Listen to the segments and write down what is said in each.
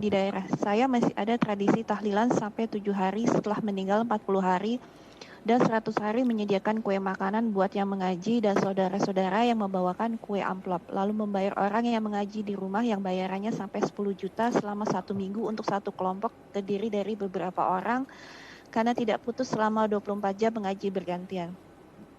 di daerah saya masih ada tradisi tahlilan sampai 7 hari setelah meninggal 40 hari dan 100 hari menyediakan kue makanan buat yang mengaji dan saudara-saudara yang membawakan kue amplop. Lalu membayar orang yang mengaji di rumah yang bayarannya sampai 10 juta selama 1 minggu untuk satu kelompok terdiri dari beberapa orang karena tidak putus selama 24 jam mengaji bergantian.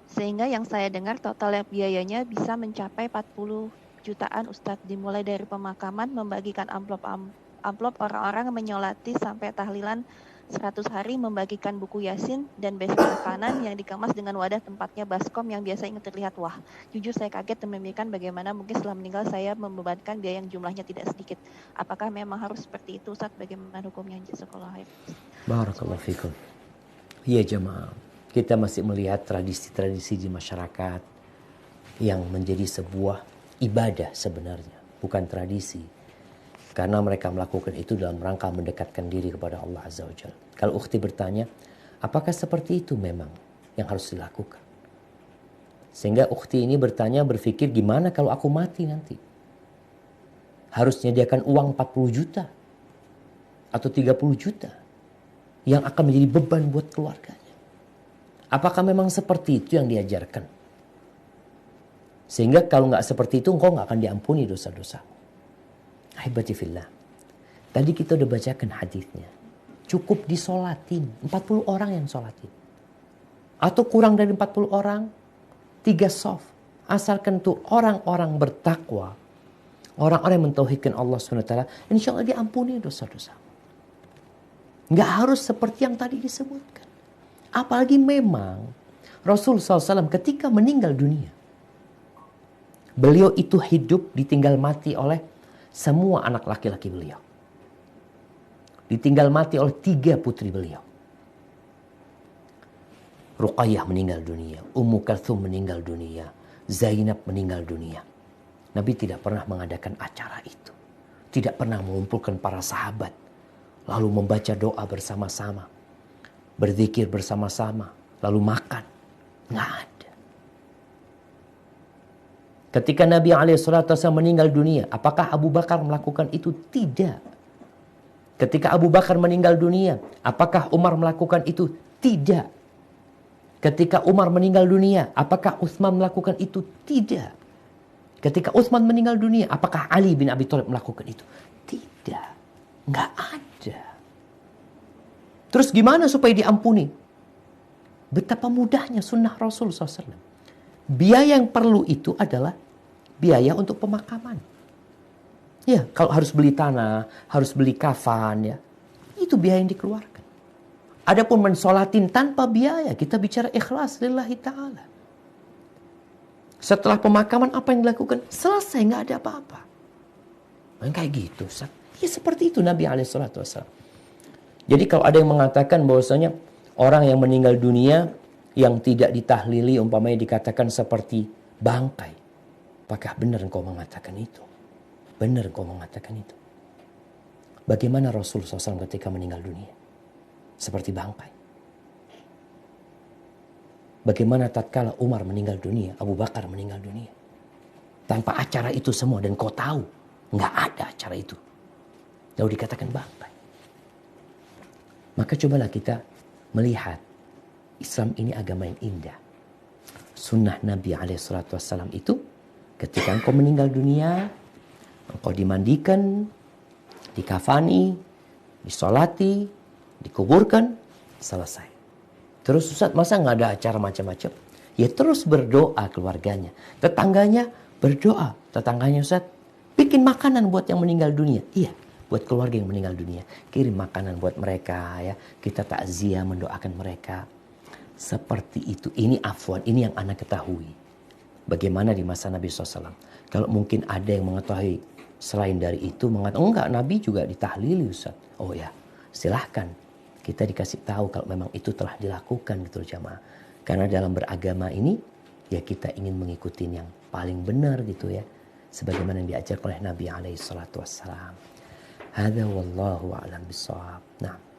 Sehingga yang saya dengar total biayanya bisa mencapai 40 jutaan Ustadz, dimulai dari pemakaman, membagikan amplop orang-orang menyolati sampai tahlilan 100 hari, membagikan buku Yasin dan besi makanan yang dikemas dengan wadah tempatnya baskom yang biasa ingin terlihat. Wah, jujur saya kaget dan memikirkan bagaimana mungkin setelah meninggal saya membebankan biaya yang jumlahnya tidak sedikit. Apakah memang harus seperti itu Ustadz? Bagaimana hukumnya? Jazakallahu khair. Barakallahu fikum. Ya jemaah, kita masih melihat tradisi-tradisi di masyarakat yang menjadi sebuah ibadah sebenarnya, bukan tradisi. Karena mereka melakukan itu dalam rangka mendekatkan diri kepada Allah Azza wa Jalla. Kalau ukhti bertanya, apakah seperti itu memang yang harus dilakukan? Sehingga ukhti ini berpikir gimana kalau aku mati nanti? Harus menyediakan uang 40 juta atau 30 juta yang akan menjadi beban buat keluarganya. Apakah memang seperti itu yang diajarkan? Sehingga kalau nggak seperti itu, engkau nggak akan diampuni dosa-dosa. Ahibati fillah. Tadi kita udah bacakan hadisnya. Cukup disolatin. 40 orang yang solatin. Atau kurang dari 40 orang, 3 soft. Asalkan tuh orang-orang bertakwa. Orang-orang yang mentauhidkan Allah SWT. Insya Allah diampuni dosa-dosa. Nggak harus seperti yang tadi disebutkan. Apalagi memang Rasul SAW ketika meninggal dunia, beliau itu hidup ditinggal mati oleh semua anak laki-laki beliau. Ditinggal mati oleh 3 putri beliau. Ruqayyah meninggal dunia, Ummu Kalthum meninggal dunia, Zainab meninggal dunia. Nabi tidak pernah mengadakan acara itu. Tidak pernah mengumpulkan para sahabat. Lalu membaca doa bersama-sama. Berzikir bersama-sama. Lalu makan. Nggak ada. Ketika Nabi SAW meninggal dunia, apakah Abu Bakar melakukan itu? Tidak. Ketika Abu Bakar meninggal dunia, apakah Umar melakukan itu? Tidak. Ketika Umar meninggal dunia, apakah Utsman melakukan itu? Tidak. Ketika Utsman meninggal dunia, apakah Ali bin Abi Thalib melakukan itu? Tidak. Nggak ada. Terus gimana supaya diampuni? Betapa mudahnya sunnah Rasul SAW. Biaya yang perlu itu adalah biaya untuk pemakaman. Ya, kalau harus beli tanah, harus beli kafan, ya, itu biaya yang dikeluarkan. Adapun mensolatin tanpa biaya, kita bicara ikhlas lillahi ta'ala. Setelah pemakaman apa yang dilakukan? Selesai, nggak ada apa-apa. Kayak gitu, Ustaz. Ya seperti itu Nabi SAW. Jadi kalau ada yang mengatakan bahwasanya orang yang meninggal dunia yang tidak ditahlili umpamanya dikatakan seperti bangkai. Apakah benar engkau mengatakan itu? Benar engkau mengatakan itu. Bagaimana Rasul SAW ketika meninggal dunia? Seperti bangkai. Bagaimana tatkala Umar meninggal dunia, Abu Bakar meninggal dunia? Tanpa acara itu semua dan kau tahu nggak ada acara itu. Lalu dikatakan bangkai. Maka cobalah kita melihat Islam ini agama yang indah. Sunnah Nabi SAW itu ketika engkau meninggal dunia, engkau dimandikan, dikafani, disolati, dikuburkan, selesai. Terus Ustaz, masa nggak ada acara macam-macam? Ya terus berdoa keluarganya. Tetangganya berdoa. Tetangganya Ustaz, bikin makanan buat yang meninggal dunia. Iya, buat keluarga yang meninggal dunia. Kirim makanan buat mereka, ya. Kita takziah mendoakan mereka. Seperti itu. Ini afwan, ini yang anak ketahui. Bagaimana di masa Nabi SAW. Kalau mungkin ada yang mengetahui selain dari itu, mengatakan, enggak, Nabi juga ditahlili Ustaz. Oh ya, silahkan. Kita dikasih tahu kalau memang itu telah dilakukan gitu jamaah. Karena dalam beragama ini, ya kita ingin mengikuti yang paling benar gitu ya. Sebagaimana yang diajarkan oleh Nabi SAW. Hadza wallahu a'lam bishawab. Nah.